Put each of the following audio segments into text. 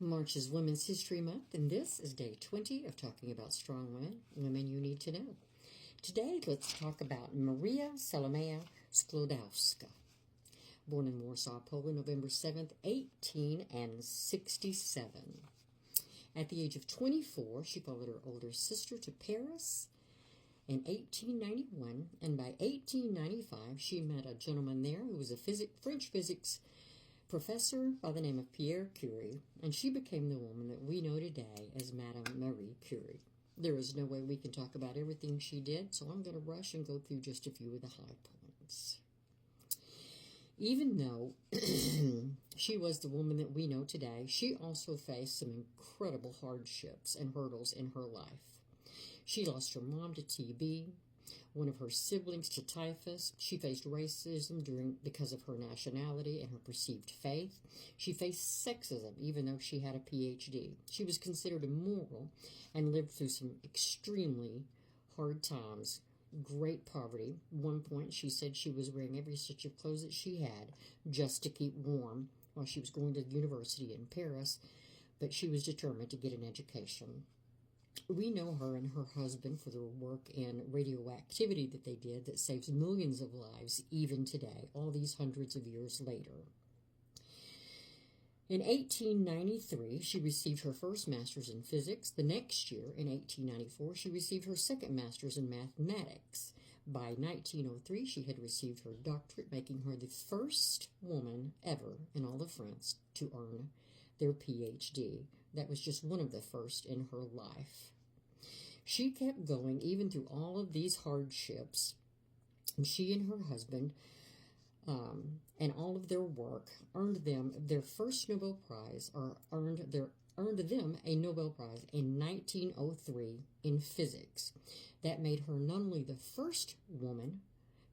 March is Women's History Month, and this is day 20 of talking about strong women, women you need to know. Today, let's talk about Maria Salomea Sklodowska. Born in Warsaw, Poland, November 7th, 1867. At the age of 24, she followed her older sister to Paris in 1891, and by 1895, she met a gentleman there who was a French physics professor by the name of Pierre Curie, and she became the woman that we know today as Madame Marie Curie. There is no way we can talk about everything she did, so I'm going to rush and go through just a few of the high points. Even though she was the woman that we know today, she also faced some incredible hardships and hurdles in her life. She lost her mom to TB, one of her siblings to typhus. She faced racism because of her nationality and her perceived faith. She faced sexism, even though she had a PhD. She was considered immoral and lived through some extremely hard times, great poverty. At one point, she said she was wearing every stitch of clothes that she had just to keep warm while she was going to university in Paris, but she was determined to get an education. We know her and her husband for their work in radioactivity that they did that saves millions of lives even today, all these hundreds of years later. In 1893, she received her first master's in physics. The next year, in 1894, she received her second master's in mathematics. By 1903, she had received her doctorate, making her the first woman ever in all of France to earn their PhD. That was just one of the first in her life. She kept going even through all of these hardships. And she and her husband and all of their work earned them their first Nobel Prize, or earned them a Nobel Prize in 1903 in physics. That made her not only the first woman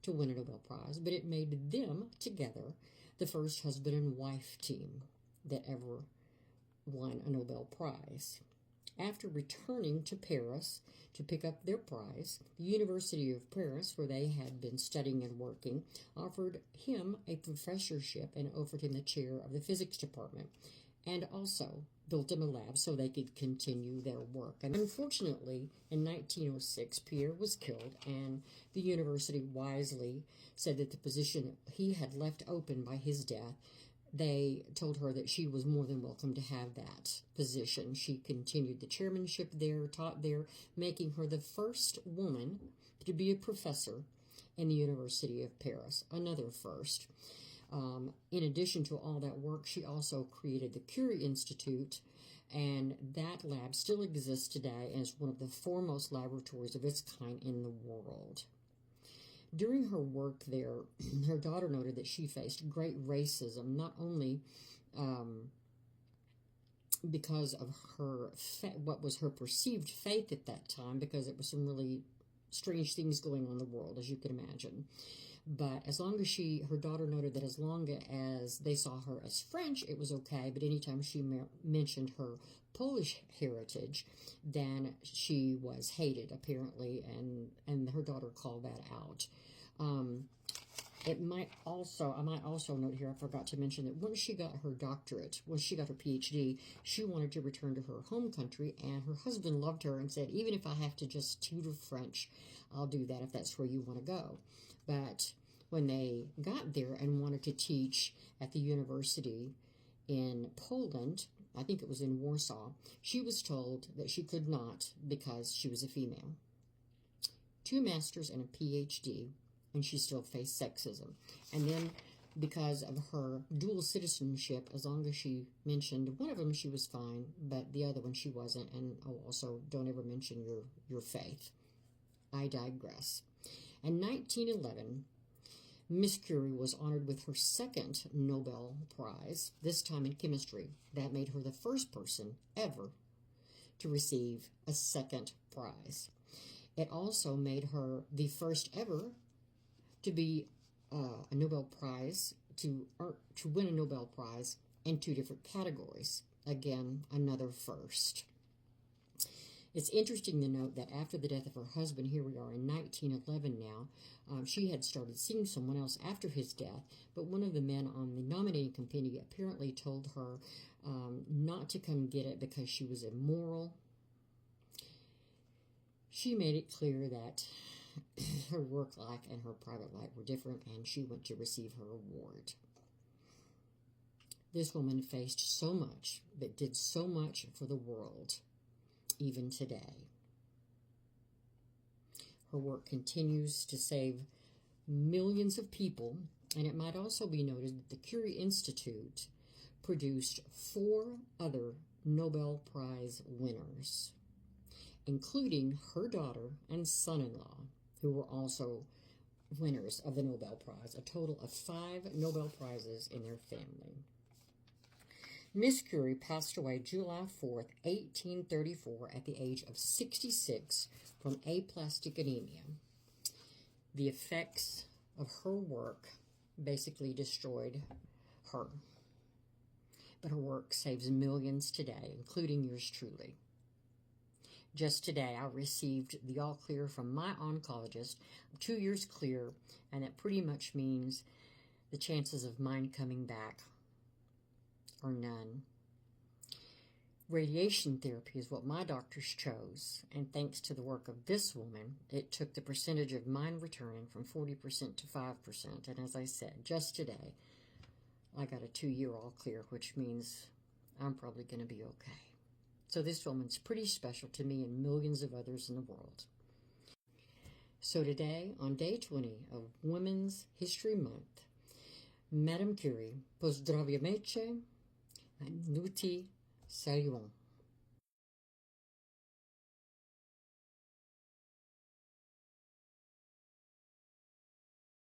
to win a Nobel Prize, but it made them together the first husband and wife team that ever won a Nobel Prize. After returning to Paris to pick up their prize, the University of Paris, where they had been studying and working, offered him a professorship and offered him the chair of the physics department, and also built him a lab so they could continue their work. And unfortunately, in 1906, Pierre was killed, and the university wisely said that the position he had left open by his death, they told her that she was more than welcome to have that position. She continued the chairmanship there, taught there, making her the first woman to be a professor in the University of Paris, another first. In addition to all that work, she also created the Curie Institute, and that lab still exists today and is one of the foremost laboratories of its kind in the world. During her work there, her daughter noted that she faced great racism, not only because of her what was her perceived faith at that time, because it was some really strange things going on in the world, as you can imagine. But as long as her daughter noted that as long as they saw her as French, it was okay. But anytime she mentioned her Polish heritage, then she was hated, apparently, and her daughter called that out. I might also note here, I forgot to mention that once she got her doctorate, once she got her PhD, she wanted to return to her home country, and her husband loved her and said, even if I have to just tutor French, I'll do that if that's where you want to go. But when they got there and wanted to teach at the university in Poland, I think it was in Warsaw, she was told that she could not because she was a female. 2 masters and a PhD, and she still faced sexism. And then because of her dual citizenship, as long as she mentioned one of them, she was fine, but the other one she wasn't. And also, don't ever mention your faith. I digress. In 1911, Miss Curie was honored with her second Nobel Prize, this time in chemistry. That made her the first person ever to receive a second prize. It also made her the first ever to be a Nobel Prize, to win a Nobel Prize in 2 different categories. Again, another first. It's interesting to note that after the death of her husband, here we are in 1911 now, she had started seeing someone else after his death, but one of the men on the nominating committee apparently told her not to come get it because she was immoral. She made it clear that her work life and her private life were different, and she went to receive her award. This woman faced so much, but did so much for the world, even today. Her work continues to save millions of people, and it might also be noted that the Curie Institute produced 4 other Nobel Prize winners, including her daughter and son-in-law, who were also winners of the Nobel Prize, a total of 5 Nobel Prizes in their family. Miss Curie passed away July 4th, 1834, at the age of 66 from aplastic anemia. The effects of her work basically destroyed her. But her work saves millions today, including yours truly. Just today, I received the all clear from my oncologist. I'm 2 years clear, and it pretty much means the chances of mine coming back are none. Radiation therapy is what my doctors chose, and thanks to the work of this woman, it took the percentage of mine returning from 40% to 5%. And as I said, just today, I got a 2-year all clear, which means I'm probably going to be okay. So this woman's pretty special to me and millions of others in the world. So today, on day 20 of Women's History Month, Madame Curie, pozdravujeme, nuti saluons.